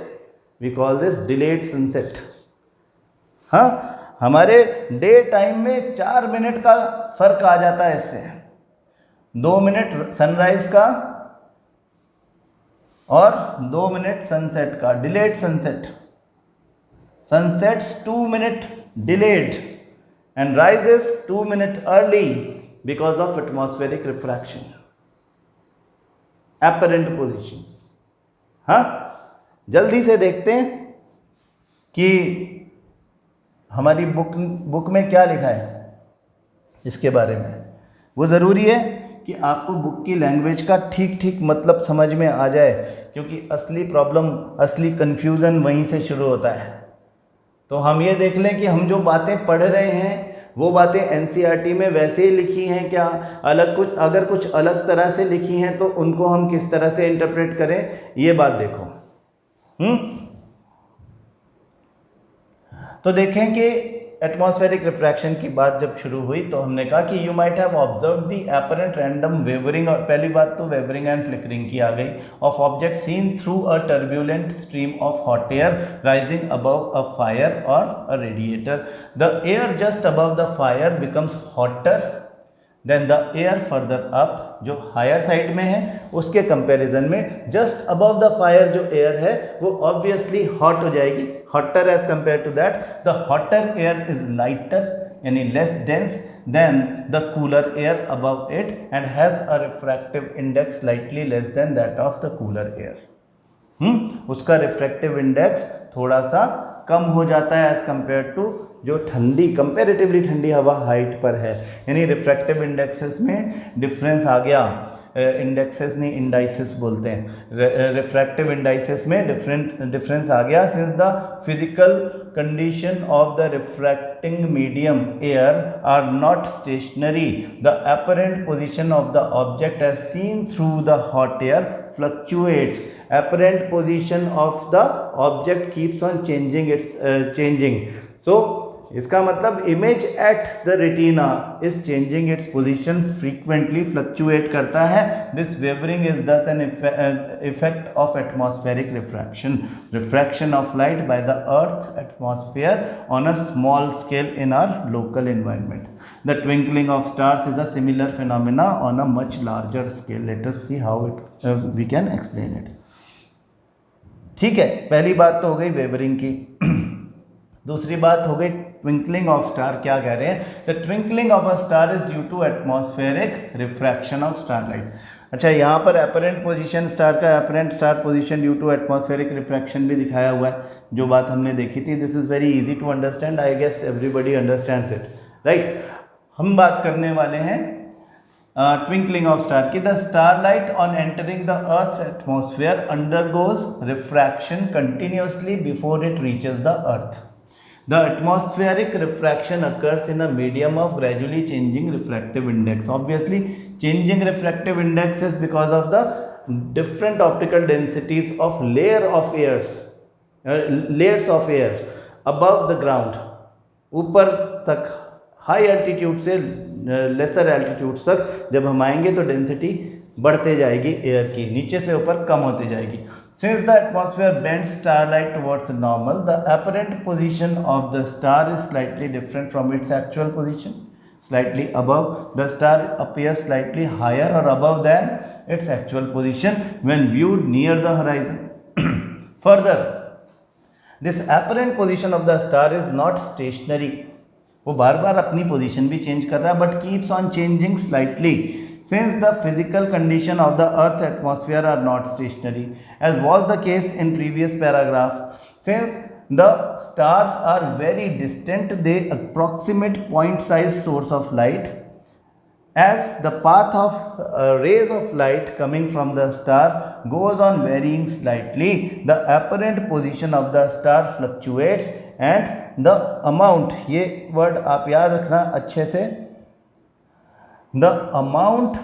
We call this delayed sunset. हाँ, हमारे day time में 4 minute का फर्क आ जाता है इससे, 2 minute sunrise का और 2 मिनट सनसेट का, delayed sunset. Sunsets 2 minute delayed and rises 2 minute early because of atmospheric refraction. Apparent positions. हाँ, जल्दी से देखते हैं कि हमारी बुक में क्या लिखा है इसके बारे में। वो ज़रूरी है कि आपको बुक की लैंग्वेज का ठीक ठीक मतलब समझ में आ जाए, क्योंकि असली प्रॉब्लम, असली कन्फ्यूज़न वहीं से शुरू होता है। तो हम ये देख लें कि हम जो बातें पढ़ रहे हैं वो बातें एनसीईआरटी में वैसे ही लिखी हैं क्या, अलग कुछ, अगर कुछ अलग तरह से लिखी हैं तो उनको हम किस तरह से इंटरप्रेट करें, ये बात देखो। तो देखें कि एटमॉस्फेरिक रिफ्रैक्शन की बात जब शुरू हुई तो हमने कहा कि you might have observe the apparent random wavering, और पहली बात तो वेवरिंग एंड फ्लिकरिंग की आ गई, of object seen through a turbulent stream of hot air rising above a fire और a radiator. The air just above the fire becomes hotter than the air further up, जो higher side में है उसके comparison में just above the fire जो air है वो obviously hot हो जाएगी, hotter as compared to that. The hotter air is lighter यानी less dense than the cooler air above it and has a refractive index slightly less than that of the cooler air. उसका refractive index थोड़ा सा कम हो जाता है as compared to जो ठंडी, comparatively ठंडी हवा हाइट पर है, यानी रिफ्रैक्टिव इंडेक्सेस में डिफरेंस आ गया। इंडेक्सेस नहीं, इंडाइसेस बोलते हैं। रिफ्रैक्टिव इंडाइसेस में डिफरेंस आ गया since the physical condition of the refracting medium air are not stationary, the apparent position of the object as seen through the hot air fluctuates. Apparent position of the object keeps on changing. So इसका मतलब image at the retina is changing its position frequently, fluctuate करता है। This wavering is thus an effect of atmospheric refraction of light by the Earth's atmosphere on a small scale in our local environment. The twinkling of stars is a similar phenomena on a much larger scale. Let us see how we can explain it. ठीक है, पहली बात तो हो गई wavering की। दूसरी बात हो गई ट्विंकलिंग ऑफ स्टार। क्या कह रहे हैं? The twinkling of a star is due to atmospheric refraction of starlight. अच्छा, यहाँ पर अपरेंट पोजीशन स्टार का, apparent star position due to atmospheric refraction भी दिखाया हुआ है, जो बात हमने देखी थी। This is very easy to understand, I guess everybody understands it, right. हम बात करने वाले हैं ट्विंकलिंग ऑफ स्टार की। The starlight on entering the earth's atmosphere undergoes refraction continuously before it reaches the earth. The atmospheric refraction occurs in a medium of gradually changing refractive index. Obviously, changing refractive index is because of the different optical densities of layers of air above the ground. ऊपर तक high altitude से laser altitudes तक जब हम आएंगे तो density बढ़ते जाएगी एयर की, नीचे से ऊपर कम होती जाएगी। Since the atmosphere bends starlight towards normal, the apparent position of the star is slightly different from its actual position. Slightly above, the star appears slightly higher or above than its actual position when viewed near the horizon. Further, this apparent position of the star is not stationary. वो बार बार अपनी position भी change कर रहा है, but keeps on changing slightly, since the physical condition of the Earth's atmosphere are not stationary, as was the case in previous paragraph. Since the stars are very distant, they approximate point-sized source of light. As the path of rays of light coming from the star goes on varying slightly, the apparent position of the star fluctuates and the amount, ये word आप याद रखना अच्छे से, the amount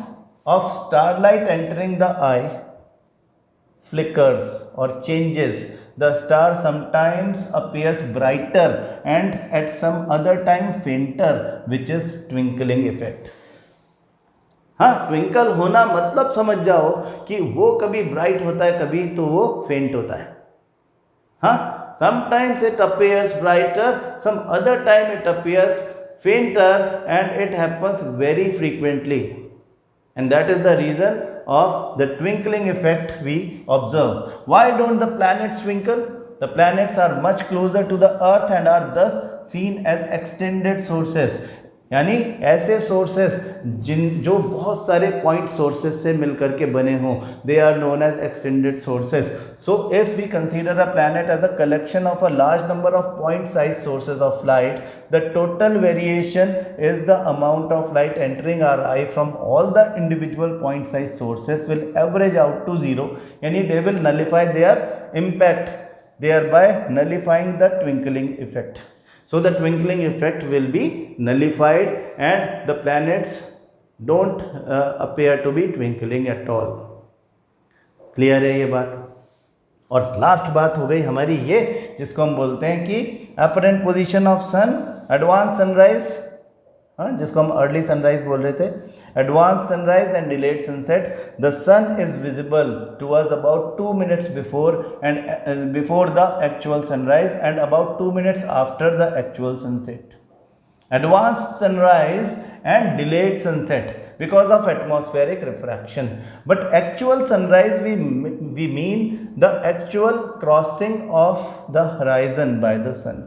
of starlight entering the eye flickers or changes. The star sometimes appears brighter and at some other time fainter, which is twinkling effect. हाँ, twinkle होना मतलब समझ जाओ कि वो कभी ब्राइट होता है, कभी तो वो फेंट होता है. हाँ, sometimes it appears brighter, some other time it appears fainter, and it happens very frequently. And that is the reason of the twinkling effect we observe. Why don't the planets twinkle? The planets are much closer to the earth and are thus seen as extended sources. यानी ऐसे sources जो बहुत सारे point sources से मिलकर के बने हों, they are known as extended sources. So if we consider a planet as a collection of a large number of point size sources of light, the total variation is the amount of light entering our eye from all the individual point size sources will average out to zero. यानी they will nullify their impact, thereby nullifying the twinkling effect. So the twinkling effect will be nullified and the planets don't appear to be twinkling at all. Clear है ये बात? और last बात हो गई हमारी ये, जिसको हम बोलते हैं कि apparent position of sun, advance sunrise, जिसको हम अर्ली सनराइज बोल रहे थे, advance sunrise and delayed sunset. The sun is visible to us about 2 minutes before the actual sunrise and about 2 minutes after the actual sunset. Advance sunrise and delayed sunset because of atmospheric refraction, but actual sunrise we mean the actual crossing of the horizon by the sun.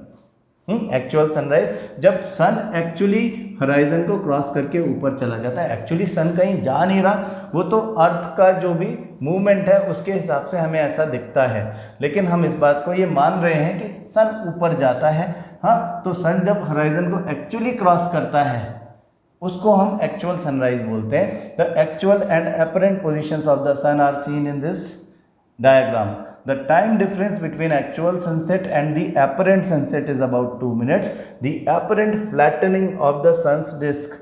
Actual sunrise, जब सन actually horizon को cross करके ऊपर चला जाता है. Actually सन कहीं जा नहीं रहा, वो तो अर्थ का जो भी मूवमेंट है उसके हिसाब से हमें ऐसा दिखता है, लेकिन हम इस बात को ये मान रहे हैं कि सन ऊपर जाता है. हाँ, तो सन जब हराइजन को एक्चुअली क्रॉस करता है उसको हम एक्चुअल सनराइज बोलते हैं. The actual and apparent positions of the sun are seen in this diagram. The time difference between actual sunset and the apparent sunset is about 2 minutes. The apparent flattening of the sun's disk,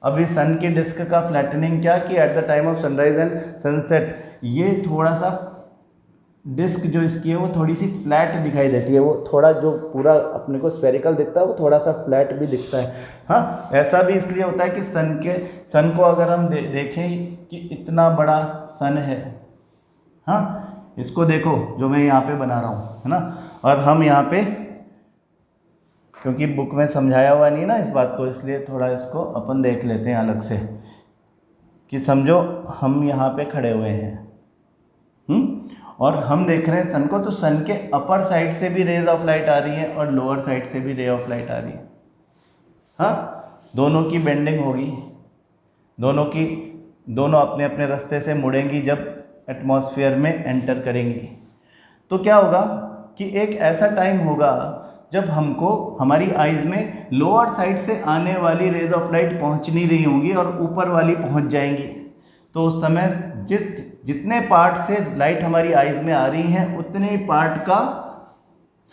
अभी सन के disc का flattening क्या कि eight the time of sunrise and sunset ये थोड़ा सा disc जो इसकी है वो थोड़ी सी फ्लैट दिखाई देती है. वो थोड़ा जो पूरा अपने को स्फेरिकल दिखता है वो थोड़ा सा फ्लैट भी दिखता है. हाँ, ऐसा भी इसलिए होता है कि सन को अगर हम देखें कि इतना बड़ा सन है, हाँ इसको देखो जो मैं यहाँ पे बना रहा हूँ, है ना, और हम यहाँ पे, क्योंकि बुक में समझाया हुआ नहीं ना इस बात को, इसलिए थोड़ा इसको अपन देख लेते हैं अलग से कि समझो हम यहाँ पे खड़े हुए हैं और हम देख रहे हैं सन को, तो सन के अपर साइड से भी रेज ऑफ लाइट आ रही है और लोअर साइड से भी रे ऑफ लाइट आ रही है. हाँ, दोनों की बेंडिंग होगी, दोनों अपने अपने रास्ते से मुड़ेंगी जब एटमॉस्फेयर में एंटर करेंगी. तो क्या होगा कि एक ऐसा टाइम होगा जब हमको हमारी आइज़ में लोअर साइड से आने वाली रेज ऑफ लाइट पहुंच नहीं रही होंगी और ऊपर वाली पहुंच जाएंगी. तो उस समय जितने पार्ट से लाइट हमारी आइज़ में आ रही हैं उतने ही पार्ट का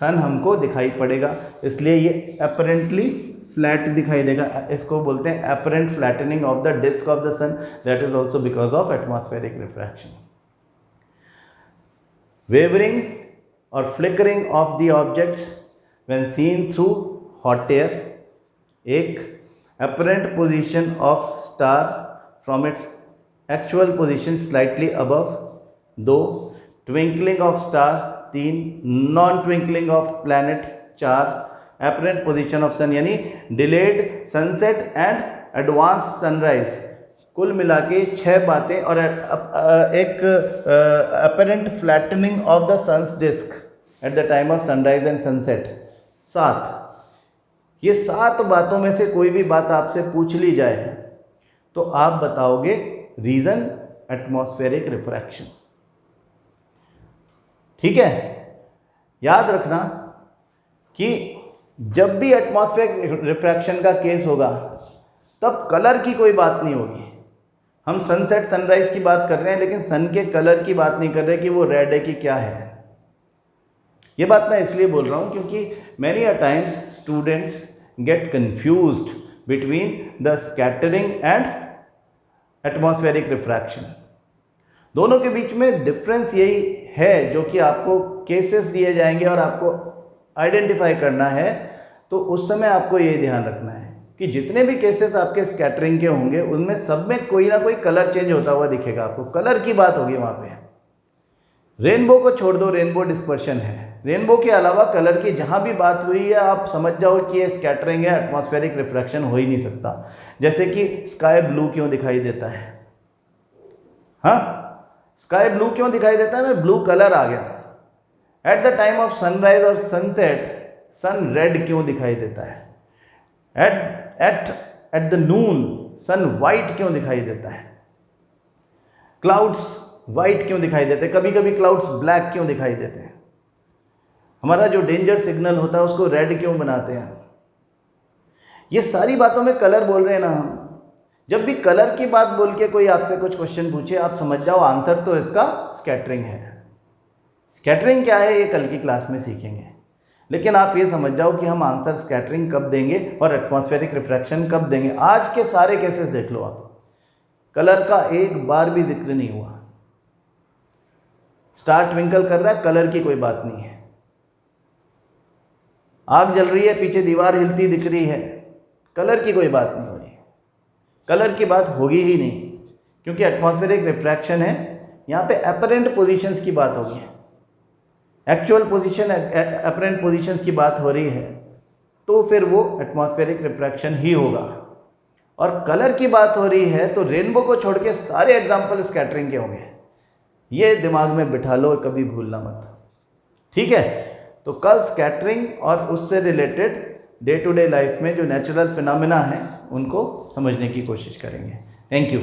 सन हमको दिखाई पड़ेगा, इसलिए ये अपरेंटली फ्लैट दिखाई देगा. इसको बोलते हैं apparent flattening of the disc of the sun. That is also because of atmospheric refraction. Wavering or flickering of the objects when seen through hot air. एक apparent position of star from its actual position slightly above 2, twinkling of star 3, non twinkling of planet 4, apparent position of sun यानी delayed sunset and advanced sunrise, कुल मिला के 6 बातें, और एक apparent flattening of the sun's disk at the time of sunrise and sunset 7। ये 7 बातों में से कोई भी बात आपसे पूछ ली जाए तो आप बताओगे रीजन एटमॉस्फेरिक रिफ्रैक्शन। ठीक है, याद रखना कि जब भी एटमॉस्फेरिक रिफ्रैक्शन का केस होगा तब कलर की कोई बात नहीं होगी। हम सनसेट सनराइज की बात कर रहे हैं लेकिन सन के कलर की बात नहीं कर रहे कि वो रेड है कि क्या है। ये बात मैं इसलिए बोल रहा हूँ क्योंकि many a times students gate confused between the scattering and atmospheric refraction. दोनों के बीच में डिफरेंस यही है जो कि आपको केसेस दिए जाएंगे और आपको आइडेंटिफाई करना है। तो उस समय आपको ये ध्यान रखना है कि जितने भी केसेस आपके स्कैटरिंग के होंगे उनमें सब में कोई ना कोई कलर चेंज होता हुआ दिखेगा आपको, कलर की बात होगी वहाँ पे। रेनबो को छोड़ दो, रेनबो डिस्पर्शन है। रेनबो के अलावा कलर की जहाँ भी बात हुई है आप समझ जाओ कि ये स्कैटरिंग है, एटमॉस्फेरिक रिफ्रैक्शन हो ही नहीं सकता। जैसे कि स्काई ब्लू क्यों दिखाई देता है? हाँ, स्काई ब्लू क्यों दिखाई देता है? मैं ब्लू कलर आ गया। At the time of sunrise और सनसेट सन रेड क्यों दिखाई देता है? At the noon sun white क्यों दिखाई देता है? क्लाउड्स वाइट क्यों दिखाई देते हैं? कभी कभी क्लाउड्स ब्लैक क्यों दिखाई देते हैं? हमारा जो डेंजर सिग्नल होता है उसको रेड क्यों बनाते हैं? ये सारी बातों में कलर बोल रहे हैं ना हम। जब भी कलर की बात बोल के कोई आपसे कुछ क्वेश्चन पूछे आप समझ जाओ आंसर तो इसका स्कैटरिंग है। स्कैटरिंग क्या है ये कल की क्लास में सीखेंगे, लेकिन आप ये समझ जाओ कि हम आंसर स्कैटरिंग कब देंगे और एटमॉस्फेरिक रिफ्रैक्शन कब देंगे। आज के सारे केसेस देख लो आप, कलर का एक बार भी जिक्र नहीं हुआ। स्टार ट्विंकल कर रहा है, कलर की कोई बात नहीं है। आग जल रही है, पीछे दीवार हिलती दिख रही है, कलर की कोई बात नहीं हो रही। कलर की बात होगी ही नहीं क्योंकि एटमॉस्फेरिक रिफ्रैक्शन है। यहाँ पे अपरेंट पोजीशंस की बात होगी, एक्चुअल पोजीशन अपरेंट पोजीशंस की बात हो रही है तो फिर वो एटमॉस्फेरिक रिफ्रैक्शन ही होगा। और कलर की बात हो रही है तो रेनबो को छोड़ के सारे एग्जाम्पल स्कैटरिंग के होंगे। ये दिमाग में बिठा लो, कभी भूलना मत। ठीक है, तो कल स्कैटरिंग और उससे related day to day life में जो नेचुरल फिनोमेना है उनको समझने की कोशिश करेंगे। Thank you.